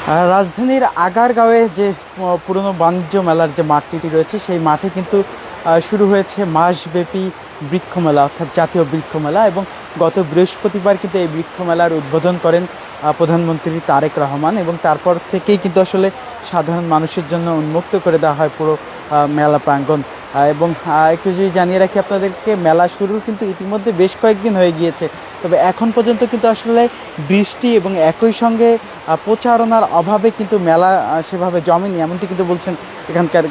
রাজধানীর আগারগাঁওয়ে যে পুরনো বাণিজ্য মেলার যে মাঠটি রয়েছে সেই মাঠে কিন্তু শুরু হয়েছে মাসব্যাপী বৃক্ষমেলা অর্থাৎ জাতীয় বৃক্ষমেলা এবং গত বৃহস্পতিবার কিন্তু এই বৃক্ষমেলার উদ্বোধন করেন প্রধানমন্ত্রী তারেক রহমান এবং তারপর থেকেই কিন্তু আসলে সাধারণ মানুষের জন্য উন্মুক্ত করে দেওয়া হয় পুরো মেলা প্রাঙ্গণ। এবং একটু যদি জানিয়ে রাখি আপনাদেরকে, মেলা শুরুর কিন্তু ইতিমধ্যে বেশ কয়েকদিন হয়ে গিয়েছে, তবে এখন পর্যন্ত কিন্তু আসলে বৃষ্টি এবং একই সঙ্গে প্রচারণার অভাবে কিন্তু মেলা সেভাবে জমেনি, এমনটি কিন্তু বলছেন এখানকার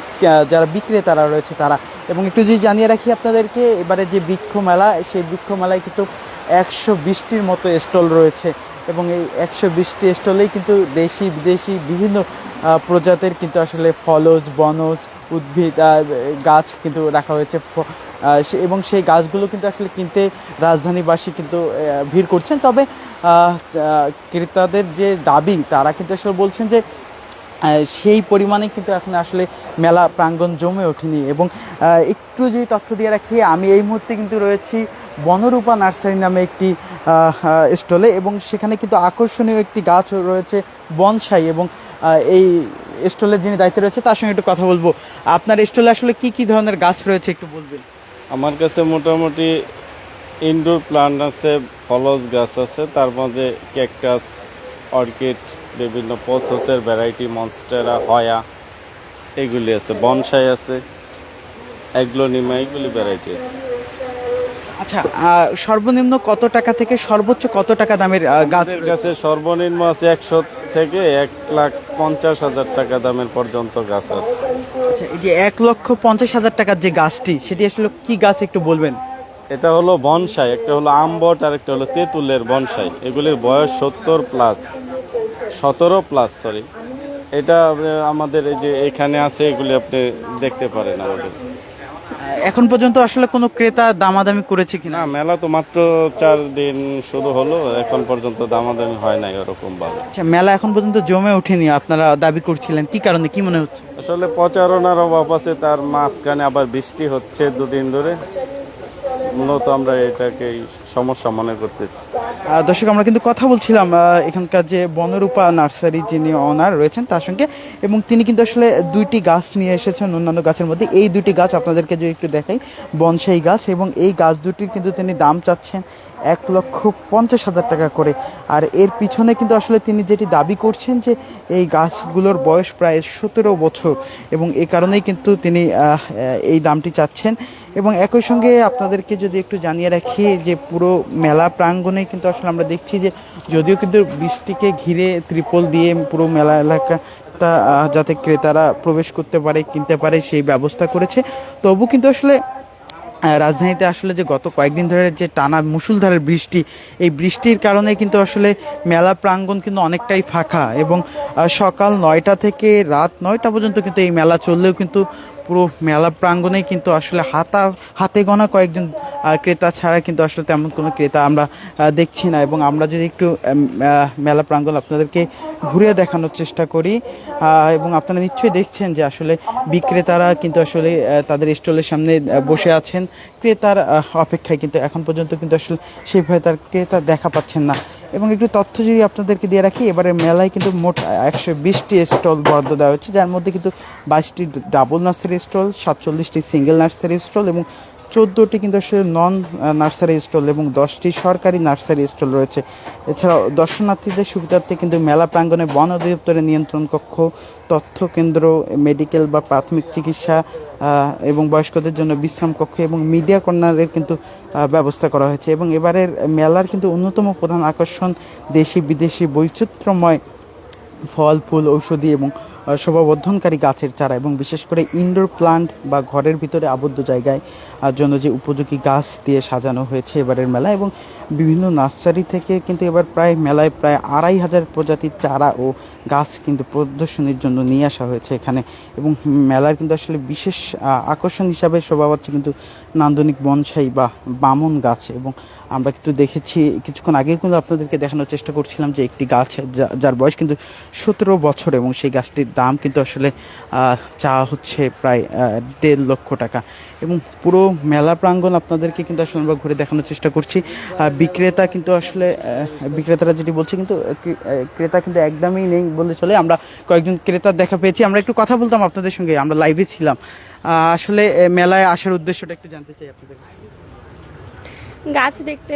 যারা বিক্রেতারা রয়েছে তারা। এবং একটু যদি জানিয়ে রাখি আপনাদেরকে, এবারে যে বৃক্ষ মেলা সেই বৃক্ষ মেলায় কিন্তু 120টির মতো স্টল রয়েছে এবং এই 120টি স্টলেই কিন্তু দেশি বিদেশি বিভিন্ন প্রজাতির কিন্তু আসলে ফলজ বনজ উদ্ভিদ গাছ কিন্তু রাখা হয়েছে এবং সেই গাছগুলো কিন্তু আসলে কিনতে রাজধানীবাসী কিন্তু ভিড় করছেন। তবে ক্রেতাদের যে দাবি, তারা কিন্তু আসলে বলছেন যে সেই পরিমাণে কিন্তু এখন আসলে মেলা প্রাঙ্গণ জমে ওঠেনি। এবং একটু যদি তথ্য দিয়ে রাখি, আমি এই মুহূর্তে কিন্তু রয়েছি বনরূপা নার্সারি নামে একটি স্টলে এবং সেখানে কিন্তু আকর্ষণীয় একটি গাছ রয়েছে বনসাই। এবং এই স্টলের যিনি দায়িত্বে রয়েছে তার সঙ্গে একটু কথা বলবো। আপনার স্টলে আসলে কি কি ধরনের গাছ রয়েছে একটু বলবেন? আমার কাছে মোটামুটি ইনডোর প্লান্ট আছে, ফলজ গাছ আছে, তার মধ্যে ক্যাকটাস, অর্কিড, বিভিন্ন পথসের ভ্যারাইটি, মনস্টেরা, হয়া, এগুলি আছে, বনসাই আছে, অ্যাগ্লোনিমা, এগুলি ভ্যারাইটি আছে। আচ্ছা, সর্বনিম্ন কত টাকা থেকে সর্বোচ্চ কত টাকা দামের গাছ গাছে সর্বনিম্ন আছে 100 থেকে 1,50,000 টাকা দামের পর্যন্ত গাছ আছে। আচ্ছা, এই যে 1,50,000 টাকার যে গাছটি, সেটি আসলে কি গাছ একটু বলবেন? এটা হলো বনসাই, একটা হলো আমবট আর একটা হলো তেঁতুলের বনসাই। এগুলির বয়স 17 প্লাস, সরি। এটা আমাদের এই যে এখানে আছে, এগুলি আপনি দেখতে পারেন আমাদের। এখন পর্যন্ত আসলে কোনো ক্রেতা দামাদামি করেছে কিনা? না, মেলা তো মাত্র 4 দিন শুরু হলো, এখন পর্যন্ত দামাদামি হয় নাই ওরকম ভাবে। আচ্ছা, মেলা এখন পর্যন্ত জমে ওঠেনি আপনারা দাবি করছিলেন, কি কারণে, কি মনে হচ্ছে? আসলে প্রচারণার অভাব আছে, তার মাঝখানে আবার বৃষ্টি হচ্ছে 2 দিন ধরে, মূলত আমরা এটাকে সমস্যা মনে করতেছি। দর্শক, আমরা কিন্তু কথা বলছিলাম এখানকার যে বনরূপা নার্সারি যিনি ওনার রয়েছেন তার সঙ্গে, এবং তিনি কিন্তু আসলে 2টি গাছ নিয়ে এসেছেন অন্যান্য গাছের মধ্যে। এই 2টি গাছ আপনাদেরকে যদি একটু দেখাই, বনসাই গাছ, এবং এই গাছ দুটির কিন্তু তিনি দাম চাচ্ছেন 1,50,000 টাকা করে। আর এর পিছনে কিন্তু আসলে তিনি যেটি দাবি করছেন যে এই গাছগুলোর বয়স প্রায় 17 বছর এবং এই কারণেই কিন্তু তিনি এই দামটি চাচ্ছেন। এবং একই সঙ্গে আপনাদেরকে যদি একটু জানিয়ে রাখি যে পুরো মেলা প্রাঙ্গণে কিন্তু আসলে আমরা দেখছি যে যদিও কিন্তু বৃষ্টিকে ঘিরে ত্রিপল দিয়ে পুরো মেলা এলাকাটা যাতে ক্রেতারা প্রবেশ করতে পারে, কিনতে পারে, সেই ব্যবস্থা করেছে, তবু কিন্তু আসলে রাজধানীতে আসলে যে গত কয়েকদিন ধরে যে টানা মুষলধারের বৃষ্টি, এই বৃষ্টির কারণে কিন্তু আসলে মেলা প্রাঙ্গণ কিন্তু অনেকটাই ফাঁকা এবং সকাল 9টা থেকে রাত 9টা পর্যন্ত কিন্তু এই মেলা চললেও কিন্তু পুরো মেলা প্রাঙ্গণে কিন্তু আসলে হাতে গোনা কয়েকজন ক্রেতা ছাড়া কিন্তু আসলে তেমন কোনো ক্রেতা আমরা দেখছি না। এবং আমরা যদি একটু মেলা প্রাঙ্গণ আপনাদেরকে ঘুরে দেখানোর চেষ্টা করি, এবং আপনারা নিশ্চয়ই দেখছেন যে আসলে বিক্রেতারা কিন্তু আসলে তাদের স্টলের সামনে বসে আছেন, ক্রেতার অপেক্ষায় কিন্তু এখন পর্যন্ত কিন্তু আসলে সেইভাবে তার ক্রেতা দেখা পাচ্ছেন না। এবং একটু তথ্য যদি আপনাদেরকে দিয়ে রাখি, এবারে মেলায় কিন্তু মোট 120টি স্টল বরাদ্দ দেওয়া হচ্ছে, যার মধ্যে কিন্তু 22টি ডাবল নার্সারি স্টল, 47টি সিঙ্গেল নার্সারি স্টল এবং 14টি কিন্তু আসলে নন নার্সারি স্টল এবং 10টি সরকারি নার্সারি স্টল রয়েছে। এছাড়াও দর্শনার্থীদের সুবিধার্থে কিন্তু মেলা প্রাঙ্গণে বন অধিদপ্তরের নিয়ন্ত্রণ কক্ষ, তথ্য কেন্দ্র, মেডিকেল বা প্রাথমিক চিকিৎসা এবং বয়স্কদের জন্য বিশ্রাম কক্ষ এবং মিডিয়া কর্নারের কিন্তু ব্যবস্থা করা হয়েছে। এবং এবারের মেলার কিন্তু অন্যতম প্রধান আকর্ষণ দেশি বিদেশি বৈচিত্র্যময় ফল, ফুল, ঔষধি এবং শোভাবর্ধনকারী গাছের চারা এবং বিশেষ করে ইনডোর প্লান্ট বা ঘরের ভিতরে আবদ্ধ জায়গায় জন্য যে উপযোগী গাছ দিয়ে সাজানো হয়েছে এবারের মেলা। এবং বিভিন্ন নার্সারি থেকে কিন্তু এবার মেলায় প্রায় 2,500 প্রজাতির চারা ও গাছ কিন্তু প্রদর্শনীর জন্য নিয়ে আসা হয়েছে এখানে। এবং মেলার কিন্তু আসলে বিশেষ আকর্ষণ হিসাবে শোভা পাচ্ছে কিন্তু নান্দনিক বনসাই বা বামন গাছ। এবং আমরা কিন্তু দেখেছি কিছুক্ষণ আগে কিন্তু আপনাদেরকে দেখানোর চেষ্টা করছিলাম যে একটি গাছ যার বয়স কিন্তু 17 বছর এবং সেই গাছটির দাম কিন্তু আসলে চাওয়া হচ্ছে প্রায় 1.5 লক্ষ টাকা এবং পুরো মেলা প্রাঙ্গণ আপনাদেরকে কিন্তু আসলে আমরা ঘুরে দেখানোর চেষ্টা করছি। বিক্রেতা কিন্তু আসলে বিক্রেতারা যেটি বলছে কিন্তু ক্রেতা কিন্তু একদমই নেই বললে চলে। আমরা কয়েকজন ক্রেতার দেখা পেয়েছি, আমরা একটু কথা বলতাম আপনাদের সঙ্গে, আমরা লাইভে ছিলাম। আসলে মেলায় আসার উদ্দেশ্যটা একটু জানতে চাই আপনাদের কাছে। গাছ দেখতে।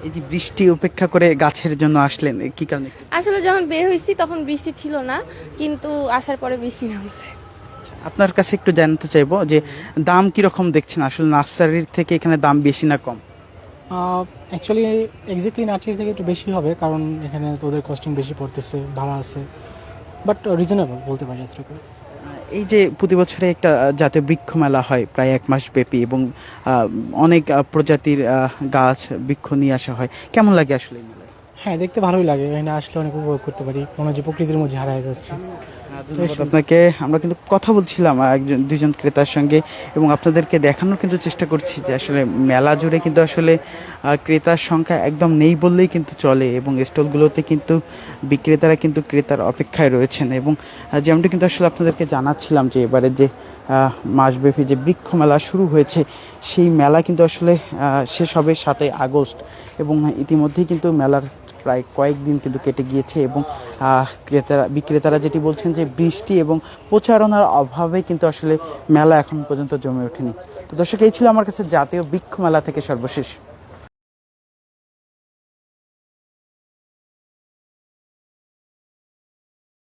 এই যে বৃষ্টি উপেক্ষা করে গাছের জন্য আসলেন, কি কারণে? আসলে যখন বের হয়েছি তখন বৃষ্টি ছিল না, কিন্তু আসার পরে বৃষ্টি নামছে। আপনার কাছে একটু জানতে চাইবো যে দাম কিরকম দেখছেন, আসলে নার্সারির থেকে এখানে দাম বেশি না কম? অ্যাকচুয়ালি এক্স্যাক্টলি নার্সারি থেকে একটু বেশি হবে, কারণ এখানে তো ওদের কস্টিং বেশি পড়তেছে, ভাড়া আছে, বাট রিজনেবল বলতে পারি এতটুকু। এই যে প্রতি বছরে একটা জাতীয় বৃক্ষ মেলা হয় প্রায় 1 মাস ব্যাপী এবং অনেক প্রজাতির গাছ বৃক্ষ নিয়ে আসা হয়, কেমন লাগে আসলে এই মেলায়? হ্যাঁ, দেখতে ভালোই লাগে, এখানে আসলে অনেক উপভোগ করতে পারি, মনে হয় যে প্রকৃতির মধ্যে হারায় যাচ্ছে। ধন্যবাদ আপনাকে। আমরা কিন্তু কথা বলছিলাম দুইজন ক্রেতার সঙ্গে এবং আপনাদেরকে দেখানোর কিন্তু চেষ্টা করছি যে আসলে মেলা জুড়ে কিন্তু আসলে ক্রেতার সংখ্যা একদম নেই বললেই কিন্তু চলে এবং স্টলগুলোতে কিন্তু বিক্রেতারা কিন্তু ক্রেতার অপেক্ষায় রয়েছেন এবং যেমনটি কিন্তু আসলে আপনাদেরকে জানাচ্ছিলাম যে এবারে যে মাসব্যাপী যে বৃক্ষ মেলা শুরু হয়েছে সেই মেলা কিন্তু আসলে শেষ হবে 7ই আগস্ট এবং ইতিমধ্যেই কিন্তু মেলার প্রায় কয়েকদিন কিন্তু কেটে গিয়েছে এবং বিক্রেতারা যেটি বলছেন যে বৃষ্টি এবং প্রচারণার অভাবে কিন্তু আসলে মেলা এখন পর্যন্ত জমে ওঠেনি। তো দর্শক, এই ছিল আমার কাছে জাতীয় বৃক্ষ মেলা থেকে সর্বশেষ।